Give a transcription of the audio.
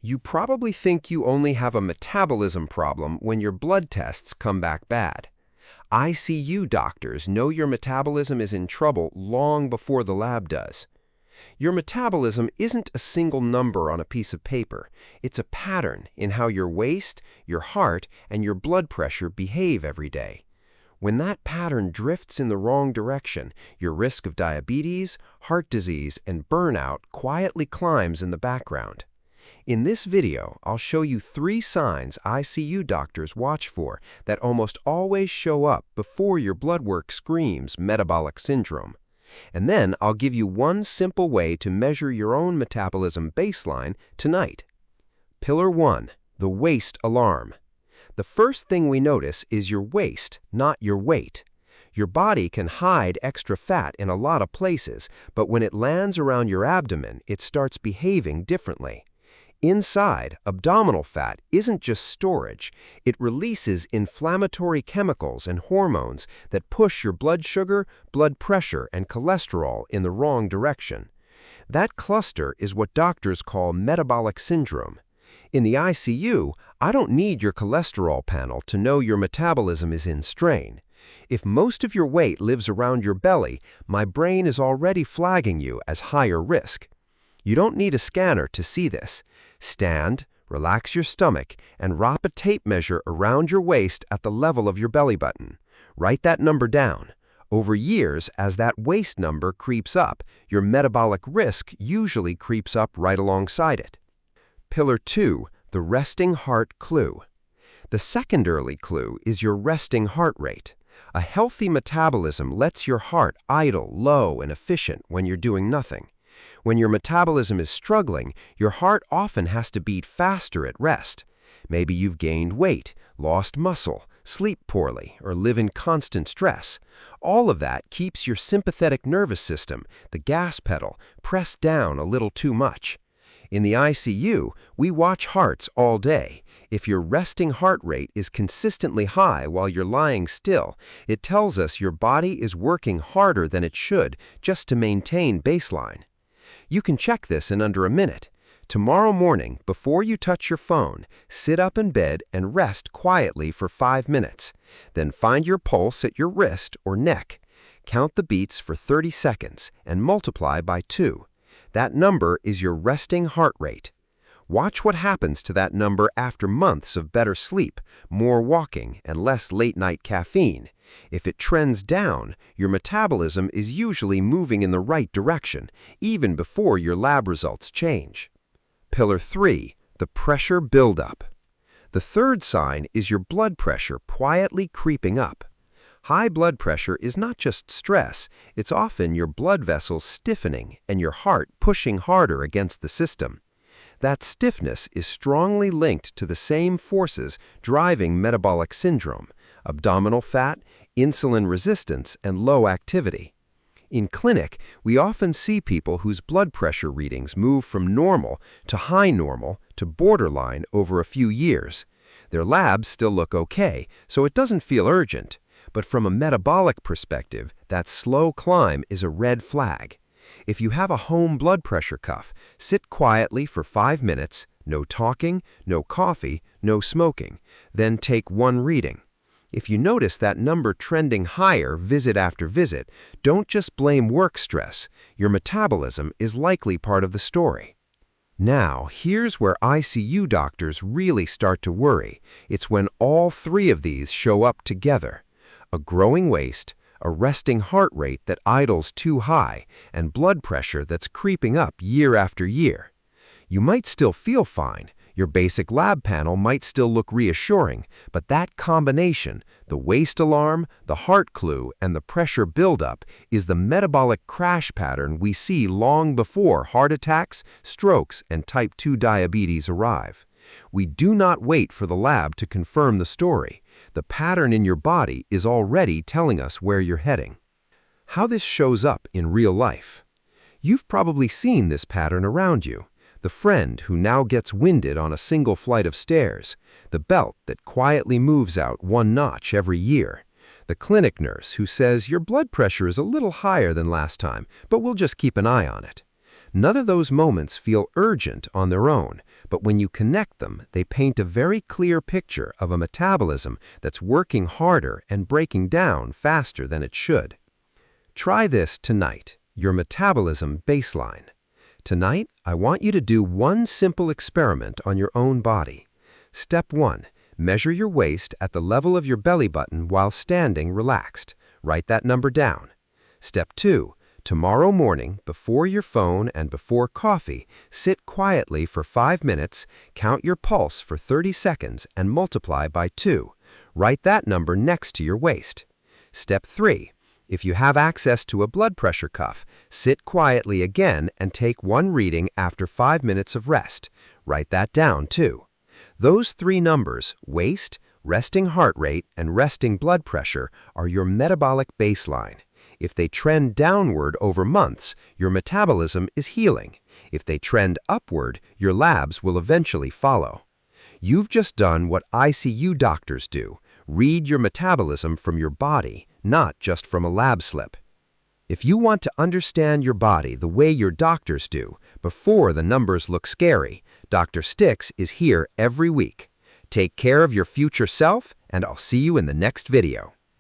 You probably think you only have a metabolism problem when your blood tests come back bad. ICU doctors know your metabolism is in trouble long before the lab does. Your metabolism isn't a single number on a piece of paper. It's a pattern in how your waist, your heart, and your blood pressure behave every day. When that pattern drifts in the wrong direction, your risk of diabetes, heart disease, and burnout quietly climbs in the background. In this video, I'll show you 3 signs ICU doctors watch for that almost always show up before your blood work screams metabolic syndrome. And then I'll give you one simple way to measure your own metabolism baseline tonight. Pillar 1, the waist alarm. The first thing we notice is your waist, not your weight. Your body can hide extra fat in a lot of places, but when it lands around your abdomen, it starts behaving differently. Inside, abdominal fat isn't just storage. It releases inflammatory chemicals and hormones that push your blood sugar, blood pressure, and cholesterol in the wrong direction. That cluster is what doctors call metabolic syndrome. In the ICU, I don't need your cholesterol panel to know your metabolism is in strain. If most of your weight lives around your belly, my brain is already flagging you as higher risk. You don't need a scanner to see this. Stand, relax your stomach, and wrap a tape measure around your waist at the level of your belly button. Write that number down. Over years, as that waist number creeps up, your metabolic risk usually creeps up right alongside it. Pillar 2, the resting heart clue. The second early clue is your resting heart rate. A healthy metabolism lets your heart idle, low, and efficient when you're doing nothing. When your metabolism is struggling, your heart often has to beat faster at rest. Maybe you've gained weight, lost muscle, sleep poorly, or live in constant stress. All of that keeps your sympathetic nervous system, the gas pedal, pressed down a little too much. In the ICU, we watch hearts all day. If your resting heart rate is consistently high while you're lying still, it tells us your body is working harder than it should just to maintain baseline. You can check this in under a minute. Tomorrow morning, before you touch your phone, sit up in bed and rest quietly for 5 minutes. Then find your pulse at your wrist or neck. Count the beats for 30 seconds and multiply by 2. That number is your resting heart rate. Watch what happens to that number after months of better sleep, more walking, and less late-night caffeine. If it trends down, your metabolism is usually moving in the right direction, even before your lab results change. Pillar 3, the pressure buildup. The third sign is your blood pressure quietly creeping up. High blood pressure is not just stress, it's often your blood vessels stiffening and your heart pushing harder against the system. That stiffness is strongly linked to the same forces driving metabolic syndrome: abdominal fat, insulin resistance, and low activity. In clinic, we often see people whose blood pressure readings move from normal to high normal to borderline over a few years. Their labs still look okay, so it doesn't feel urgent. But from a metabolic perspective, that slow climb is a red flag. If you have a home blood pressure cuff, sit quietly for 5 minutes, no talking, no coffee, no smoking. Then take one reading. If you notice that number trending higher visit after visit, don't just blame work stress. Your metabolism is likely part of the story. Now, here's where ICU doctors really start to worry. It's when all 3 of these show up together. A growing waist, a resting heart rate that idles too high, and blood pressure that's creeping up year after year. You might still feel fine. Your basic lab panel might still look reassuring, but that combination, the waist alarm, the heart clue, and the pressure buildup, is the metabolic crash pattern we see long before heart attacks, strokes, and type 2 diabetes arrive. We do not wait for the lab to confirm the story. The pattern in your body is already telling us where you're heading. How this shows up in real life. You've probably seen this pattern around you. The friend who now gets winded on a single flight of stairs, the belt that quietly moves out 1 notch every year, the clinic nurse who says your blood pressure is a little higher than last time, but we'll just keep an eye on it. None of those moments feel urgent on their own, but when you connect them, they paint a very clear picture of a metabolism that's working harder and breaking down faster than it should. Try this tonight, your metabolism baseline. Tonight, I want you to do one simple experiment on your own body. Step 1. Measure your waist at the level of your belly button while standing relaxed. Write that number down. Step 2. Tomorrow morning, before your phone and before coffee, sit quietly for 5 minutes, count your pulse for 30 seconds, and multiply by 2. Write that number next to your waist. Step 3. If you have access to a blood pressure cuff, sit quietly again and take one reading after 5 minutes of rest. Write that down too. Those 3 numbers, waist, resting heart rate, and resting blood pressure, are your metabolic baseline. If they trend downward over months, your metabolism is healing. If they trend upward, your labs will eventually follow. You've just done what ICU doctors do. Read your metabolism from your body, not just from a lab slip. If you want to understand your body the way your doctors do, before the numbers look scary, Dr. Stix is here every week. Take care of your future self, and I'll see you in the next video.